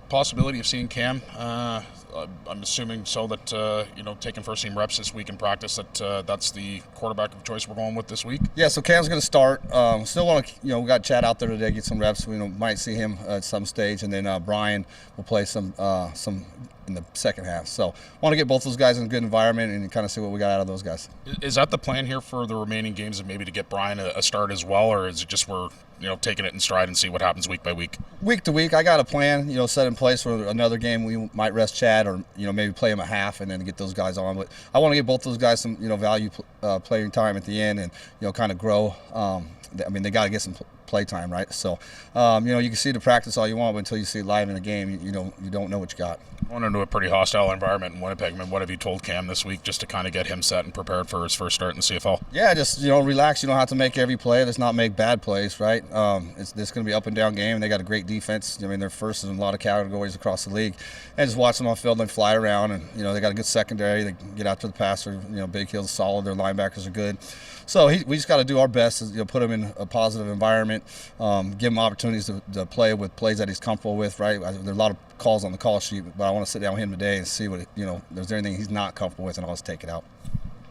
possibility of seeing Cam? I'm assuming so that taking first team reps this week in practice, that's the quarterback of choice we're going with this week. Yeah, so Cam's going to start. Still want to, we got Chad out there today, get some reps. We might see him at some stage, and then Brian will play some in the second half. So want to get both those guys in a good environment and kind of see what we got out of those guys. Is that the plan here for the remaining games, and maybe to get Brian a start as well, or is it just we're taking it in stride and see what happens week by week? Week to week, I got a plan, set in place for another game. We might rest Chad or, maybe play him a half and then get those guys on. But I want to get both those guys some, value playing time at the end and, kind of grow. They got to get some play time, right? So, you can see the practice all you want, but until you see it live in the game, you don't know what you got. Going into a pretty hostile environment in Winnipeg. I mean, what have you told Cam this week just to kind of get him set and prepared for his first start in the CFL? Yeah, just, relax. You don't have to make every play. Let's not make bad plays, right? It's going to be up and down game. They got a great defense. They're first in a lot of categories across the league. And just watch them on field and fly around. And, they got a good secondary. They can get after the passer. Big Hill's solid. Their linebackers are good. So we just got to do our best to put him in a positive environment, give him opportunities to play with plays that he's comfortable with, right? There are a lot of calls on the call sheet, but I want to sit down with him today and see what, if there's anything he's not comfortable with, and I'll just take it out.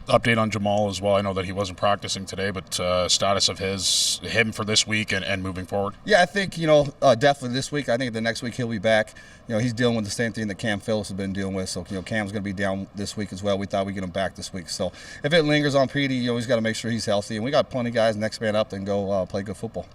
Update on Jamal as well. I know that he wasn't practicing today, but status of him for this week and moving forward. Yeah, I think definitely this week. I think the next week he'll be back. He's dealing with the same thing that Cam Phillips has been dealing with. So Cam's going to be down this week as well. We thought we'd get him back this week. So if it lingers on Petey, he's got to make sure he's healthy. And we got plenty of guys next man up and go play good football.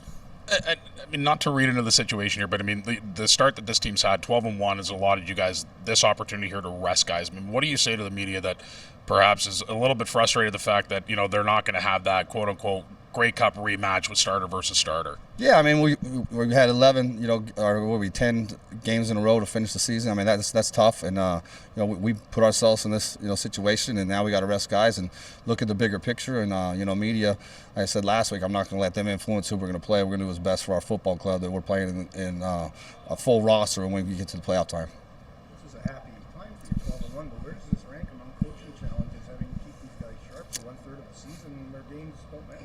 I mean, not to read into the situation here, but I mean, the start that this team's had, 12-1, has allotted you guys this opportunity here to rest guys. I mean, what do you say to the media that perhaps is a little bit frustrated the fact that they're not going to have that quote unquote Grey Cup rematch with starter versus starter? Yeah, I mean, we had 11, or 10 games in a row to finish the season. I mean, that's tough, and we put ourselves in this situation, and now we got to rest guys and look at the bigger picture. And media, like I said last week, I'm not going to let them influence who we're going to play. We're going to do what's best for our football club that we're playing in a full roster when we get to the playoff time. This is a happy time for you, 12-1, but where does this rank among coaching challenges, having to keep these guys sharp for 1/3 of the season and their games don't matter?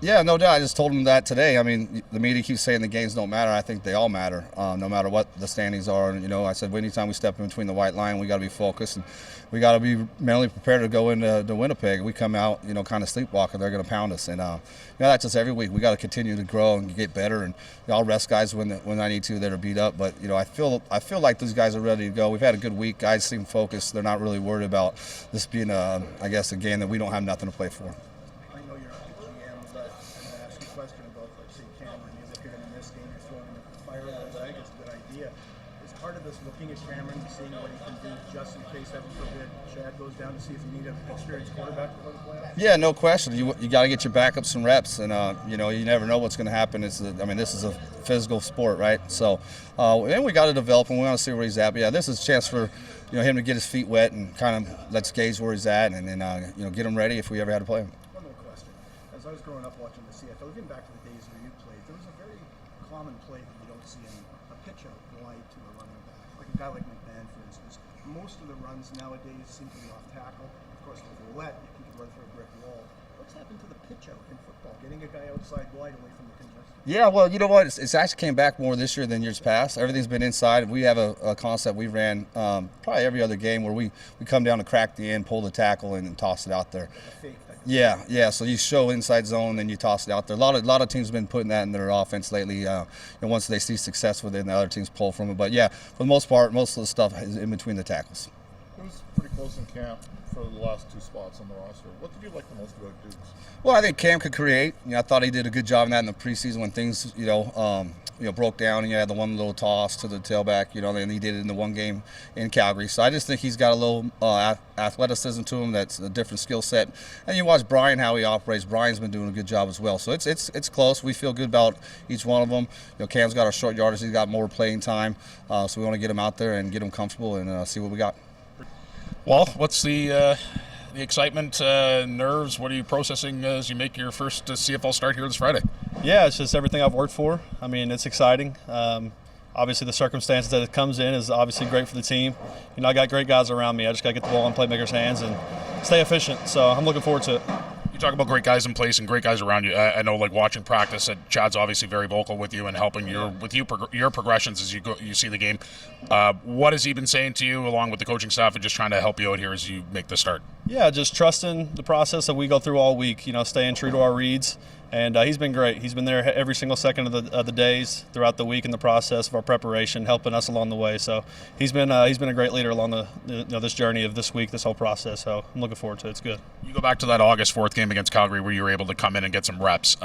Yeah, no doubt. I just told him that today. I mean, the media keeps saying the games don't matter. I think they all matter, no matter what the standings are. And, I said, anytime we step in between the white line, we got to be focused and we got to be mentally prepared to go into Winnipeg. We come out, kind of sleepwalking. They're going to pound us, and that's just every week. We got to continue to grow and get better. And I'll rest guys when I need to that are beat up. But I feel like these guys are ready to go. We've had a good week. Guys seem focused. They're not really worried about this being a game that we don't have nothing to play for. Question about, like, say, Cameron, you look at him in this game, you're throwing him at the fire leg, it's a good idea. Is part of this looking at Cameron, seeing what he can do just in case, heaven forbid, Chad goes down to see if you need an experienced quarterback to play the playoffs? Yeah, no question. You got to get your backup some reps, and you never know what's going to happen. This is a physical sport, right? So, and we got to develop him. We want to see where he's at. But yeah, this is a chance for him to get his feet wet and kind of let's gauge where he's at, and then get him ready if we ever had to play him. One more question. As I was growing up watching the CFL, even back to the days where you played, there was a very common play that you don't see anymore. A pitch out wide to a running back. Like a guy like McMahon, for instance. Most of the runs nowadays seem to be off tackle. Of course, if you're wet, you can run through a brick wall. What's happened to the pitch out in football? Getting a guy outside wide away from the congestion? Yeah, well, you know what? It's actually came back more this year than years past. Everything's been inside. We have a concept we ran probably every other game where we come down to crack the end, pull the tackle, and toss it out there. Like a fake. Yeah. So you show inside zone, then you toss it out there. A lot of teams have been putting that in their offense lately. And once they see success with it, the other teams pull from it. But yeah, for the most part, most of the stuff is in between the tackles. It was pretty close in camp for the last two spots on the roster. What did you like the most about Dukes? Well, I think Cam could create. I thought he did a good job in that in the preseason when things, broke down and you had the one little toss to the tailback, and he did it in the one game in Calgary. So I just think he's got a little athleticism to him that's a different skill set. And you watch Brian, how he operates. Brian's been doing a good job as well. So it's close. We feel good about each one of them. Cam's got our short yardage. He's got more playing time. So we want to get him out there and get him comfortable and see what we got. Well, what's the excitement, nerves? What are you processing as you make your first CFL start here this Friday? Yeah, it's just everything I've worked for. I mean, it's exciting. Obviously, the circumstances that it comes in is obviously great for the team. I got great guys around me. I just got to get the ball in playmakers' hands and stay efficient. So I'm looking forward to it. You talk about great guys in place and great guys around you. I know, like watching practice, that Chad's obviously very vocal with you and helping your progressions as you see the game. What has he been saying to you, along with the coaching staff, and just trying to help you out here as you make the start? Yeah, just trusting the process that we go through all week. Staying true to our reads. And he's been great. He's been there every single second of the days throughout the week in the process of our preparation, helping us along the way. So he's been a great leader along this journey of this week, this whole process. So I'm looking forward to it. It's good. You go back to that August 4th game against Calgary where you were able to come in and get some reps.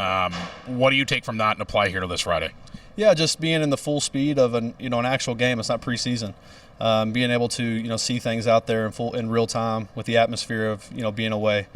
What do you take from that and apply here to this Friday? Yeah, just being in the full speed of an actual game. It's not preseason. Being able to see things out there in real time with the atmosphere of being away.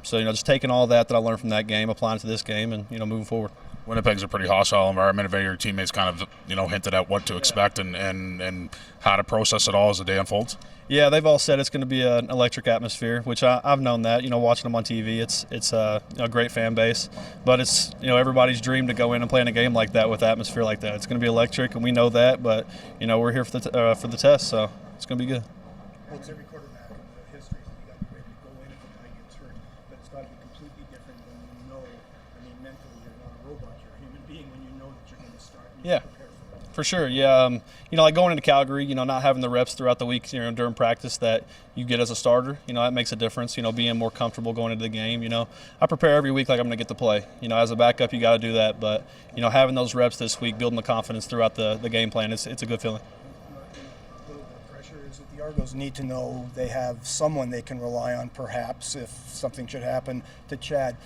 Just taking all that I learned from that game, applying it to this game, and moving forward. Winnipeg's a pretty hostile environment. Have your teammates kind of hinted at what to expect and how to process it all as the day unfolds? Yeah, they've all said it's going to be an electric atmosphere, which I've known that. Watching them on TV, it's a great fan base, but it's everybody's dream to go in and play in a game like that with atmosphere like that. It's going to be electric, and we know that. But we're here for the test, so it's going to be good. What's every quarterback in the history that you got to be ready to go in if a guy gets hurt, but it's got to be completely different when you know. I mean, mentally you're not a robot; you're a human being when you know that you're going to start. And Yeah. prepare for it. For sure, yeah. Like going into Calgary, not having the reps throughout the week, during practice that you get as a starter, that makes a difference. Being more comfortable going into the game. I prepare every week like I'm going to get to play. As a backup, you got to do that. But having those reps this week, building the confidence throughout the game plan, it's a good feeling. A little bit of pressure is that the Argos need to know they have someone they can rely on, perhaps if something should happen to Chad.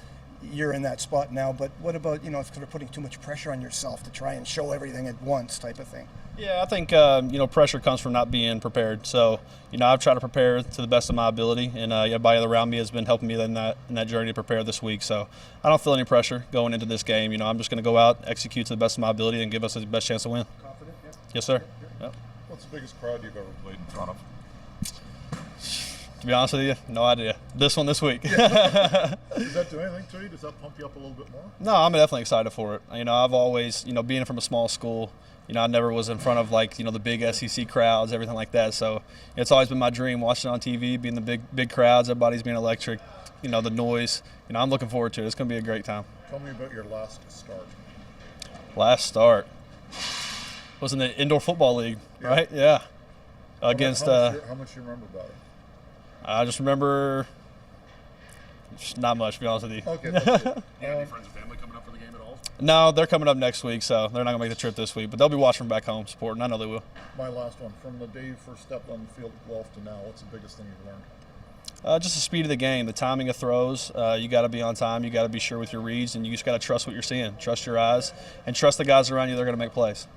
You're in that spot now, but what about if they're putting too much pressure on yourself to try and show everything at once, type of thing? Yeah, I think pressure comes from not being prepared. So I've tried to prepare to the best of my ability, and everybody around me has been helping me in that journey to prepare this week. So I don't feel any pressure going into this game. I'm just going to go out, execute to the best of my ability, and give us the best chance to win. Confident? Yeah. Yes, sir. Yep. What's the biggest crowd you've ever played in front of? To be honest with you, no idea. This week. Does that do anything to you? Does that pump you up a little bit more? No, I'm definitely excited for it. I've always, being from a small school, I never was in front of the big SEC crowds, everything like that. So it's always been my dream watching on TV, being the big crowds, everybody's being electric, the noise. I'm looking forward to it. It's going to be a great time. Tell me about your last start. Last start was in the indoor football league, right? Yeah. Against. How much do you remember about it? I just remember not much, to be honest with you. Okay. That's good. Do you have any friends and family coming up for the game at all? No, they're coming up next week, so they're not going to make the trip this week. But they'll be watching from back home, supporting. I know they will. My last one. From the day you first stepped on the field of golf to now, what's the biggest thing you've learned? Just the speed of the game, the timing of throws. You got to be on time. You got to be sure with your reads, and you just got to trust what you're seeing. Trust your eyes, and trust the guys around you. They're going to make plays.